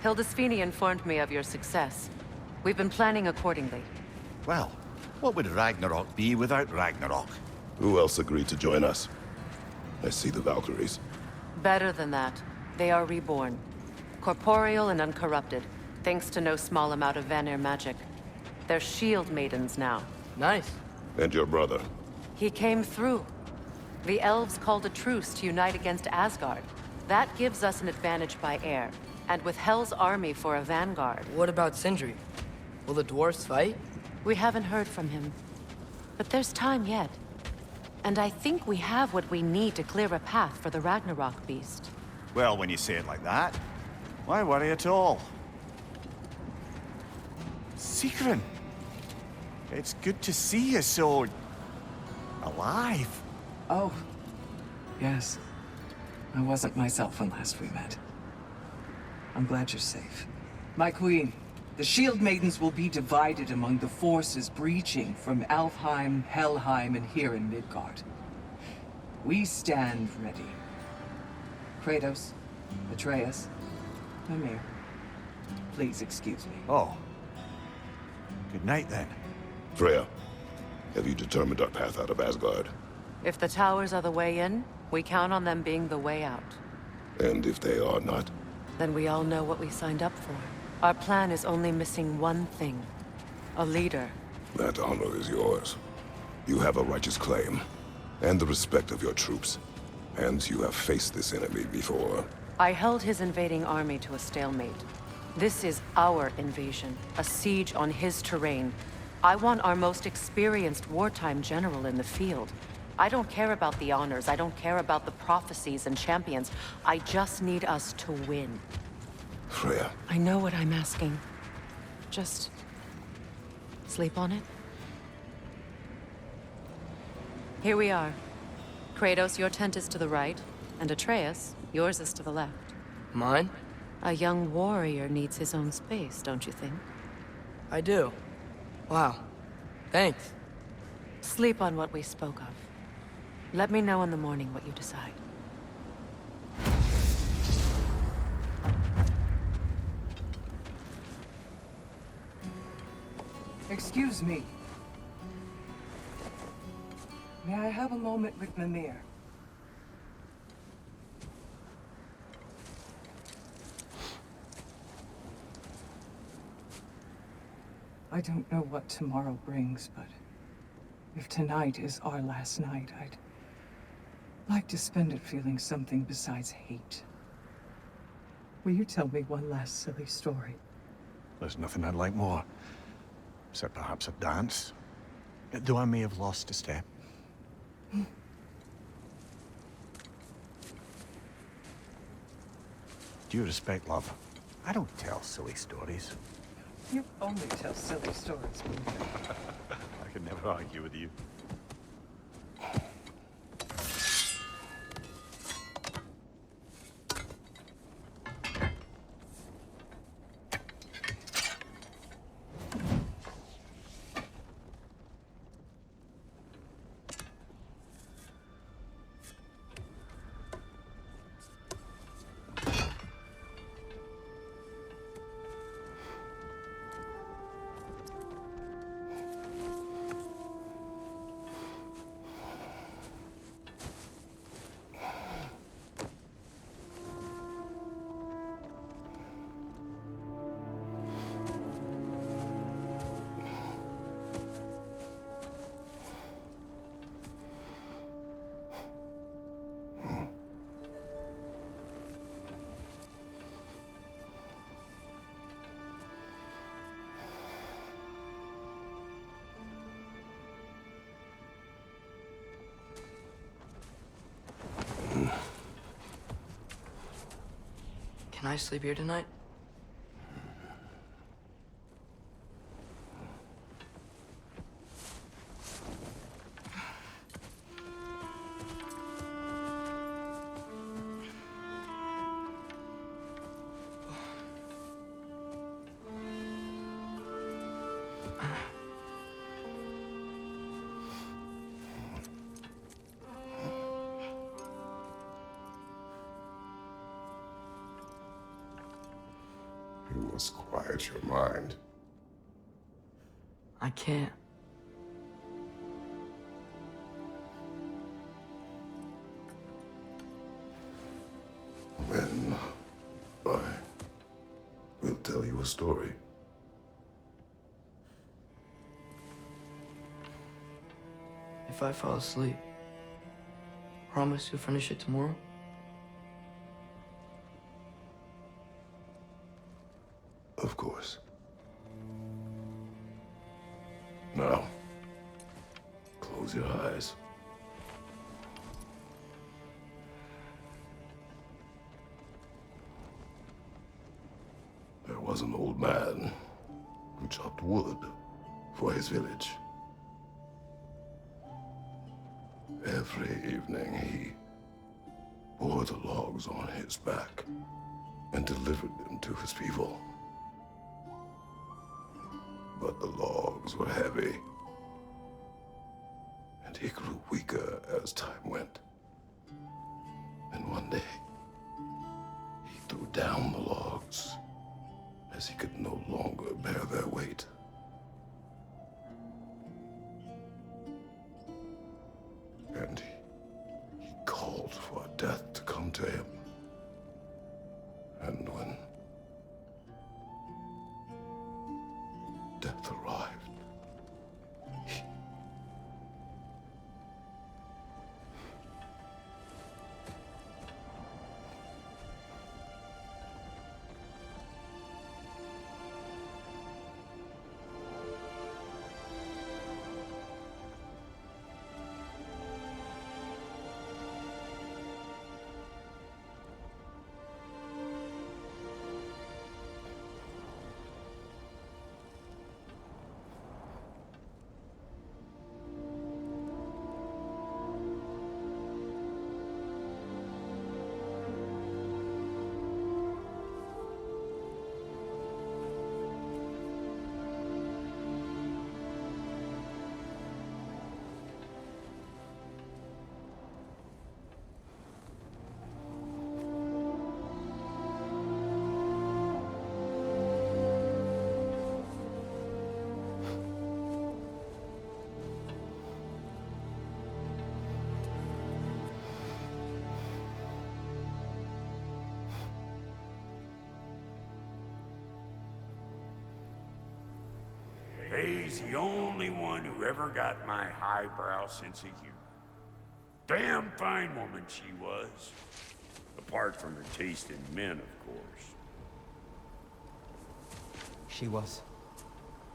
Hildisvini informed me of your success. We've been planning accordingly. Well, what would Ragnarok be without Ragnarok? Who else agreed to join us? I see the Valkyries. Better than that. They are reborn. Corporeal and uncorrupted, thanks to no small amount of Vanir magic. They're shield maidens now. Nice. And your brother? He came through. The elves called a truce to unite against Asgard. That gives us an advantage by air. And with Hell's army for a vanguard. What about Sindri? Will the dwarves fight? We haven't heard from him. But there's time yet. And I think we have what we need to clear a path for the Ragnarok beast. Well, when you say it like that, why worry at all? Sigrun! It's good to see you so... alive. Oh, yes. I wasn't myself when last we met. I'm glad you're safe. My queen, the Shield Maidens will be divided among the forces breaching from Alfheim, Helheim, and here in Midgard. We stand ready. Kratos, Atreus, Mimir, please excuse me. Oh. Good night, then. Freya, have you determined our path out of Asgard? If the towers are the way in, we count on them being the way out. And if they are not? Then we all know what we signed up for. Our plan is only missing one thing. A leader. That honor is yours. You have a righteous claim, and the respect of your troops. And you have faced this enemy before. I held his invading army to a stalemate. This is our invasion, a siege on his terrain. I want our most experienced wartime general in the field. I don't care about the honors, I don't care about the prophecies and champions. I just need us to win. Freya. I know what I'm asking. Just... sleep on it? Here we are. Kratos, your tent is to the right, and Atreus, yours is to the left. Mine? A young warrior needs his own space, don't you think? I do. Wow. Thanks. Sleep on what we spoke of. Let me know in the morning what you decide. Excuse me. May I have a moment with Mimir? I don't know what tomorrow brings, but if tonight is our last night, I'd like to spend it feeling something besides hate. Will you tell me one last silly story? There's nothing I'd like more. Except perhaps a dance. Though I may have lost a step. Due respect, love. I don't tell silly stories. You only tell silly stories, Mimir. I could never argue with you. Can I sleep here tonight? You must quiet your mind. I can't. Then I will tell you a story. If I fall asleep, promise you'll finish it tomorrow? Of course. Now, close your eyes. There was an old man who chopped wood for his village. Every evening he bore the logs on his back and delivered them to his people. But the logs were heavy, and he grew weaker as time went. And one day, he threw down the logs as he could no longer bear their weight. And he called for death to come to him. And when death arrived, He's the only one who ever got my highbrow sense of humor. Damn fine woman she was. Apart from her taste in men, of course. She was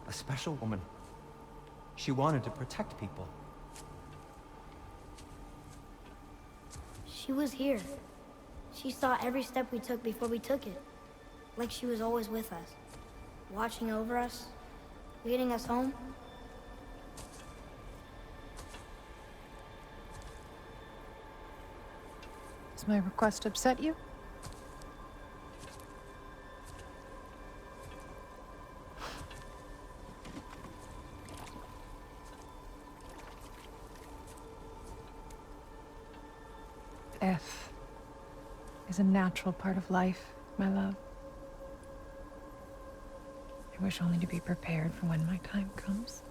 a special woman. She wanted to protect people. She was here. She saw every step we took before we took it. Like she was always with us. Watching over us. Leading us home. Does my request upset you? Death is a natural part of life, my love. I wish only to be prepared for when my time comes.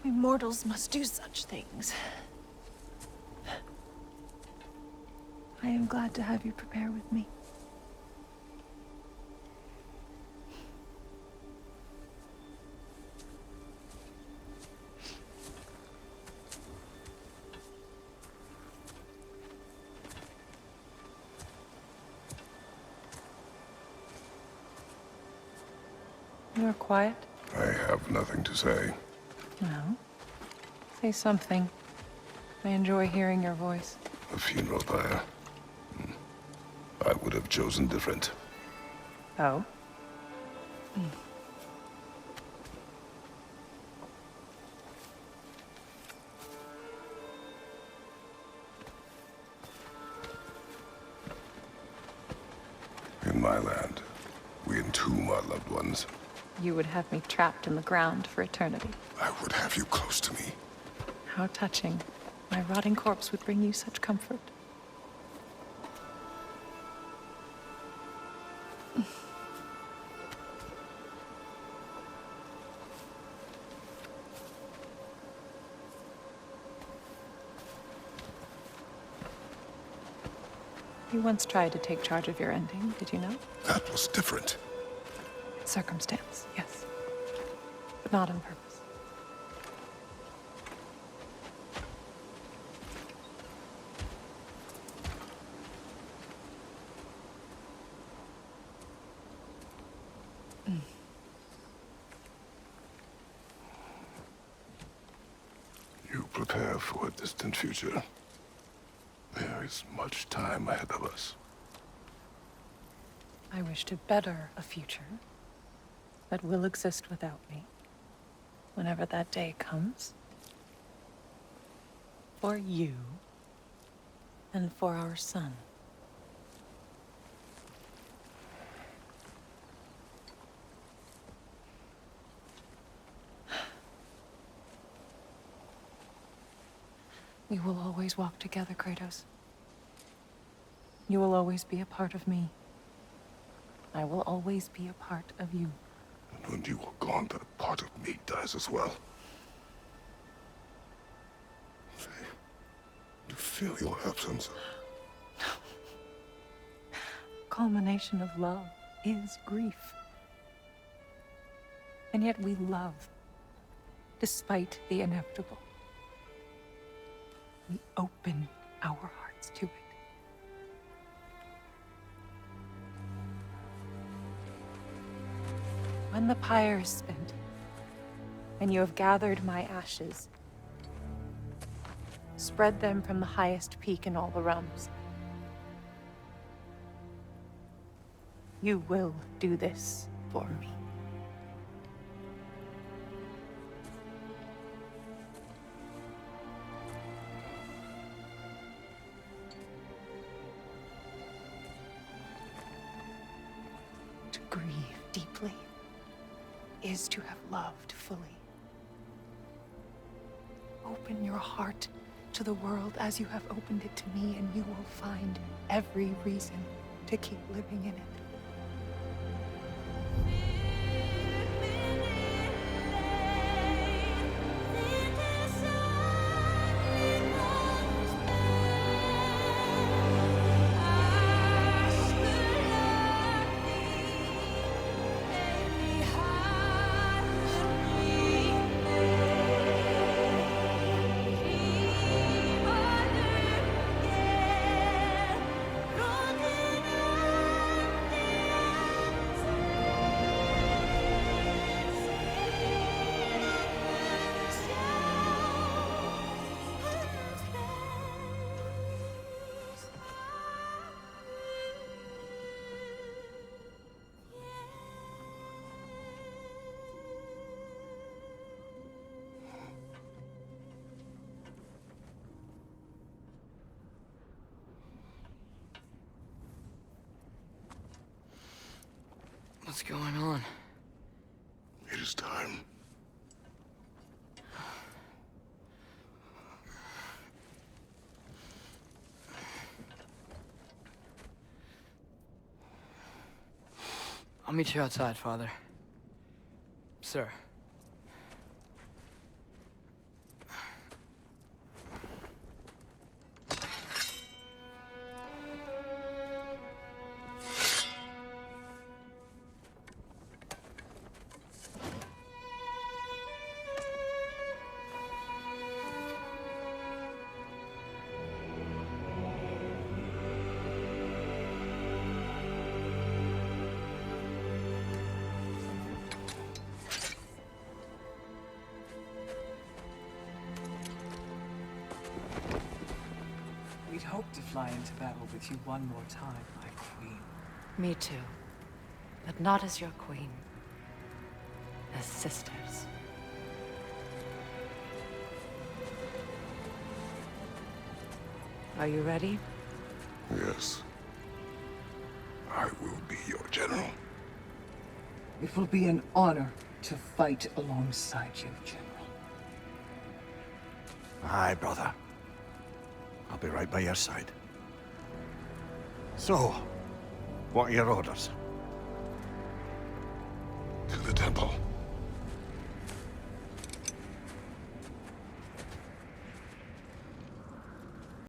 We mortals must do such things. I am glad to have you prepare with me. You're quiet? I have nothing to say. No. Say something. I enjoy hearing your voice. A funeral pyre. I would have chosen different. Oh? in my land, we entomb our loved ones. You would have me trapped in the ground for eternity. I would have you close to me. How touching. My rotting corpse would bring you such comfort. You once tried to take charge of your ending, did you know? That was different. Circumstance, yes. But not on purpose. You prepare for a distant future. There is much time ahead of us. I wish to better a future that will exist without me, whenever that day comes. For you, and for our son. We will always walk together, Kratos. You will always be a part of me. I will always be a part of you. And when you are gone, that part of me dies as well. I feel your absence. Culmination of love is grief. And yet we love, despite the inevitable. We open our hearts to it. When the pyre is spent, and you have gathered my ashes, spread them from the highest peak in all the realms. You will do this for me. To grieve deeply is to have loved fully. Open your heart to the world as you have opened it to me, and you will find every reason to keep living in it. What's going on? It is time. I'll meet you outside, Father. Sir. We'd hoped to fly into battle with you one more time, my queen. Me too. But not as your queen. As sisters. Are you ready? Yes. I will be your general. It will be an honor to fight alongside you, General. Aye, brother. I'll be right by your side. So, what are your orders? To the temple.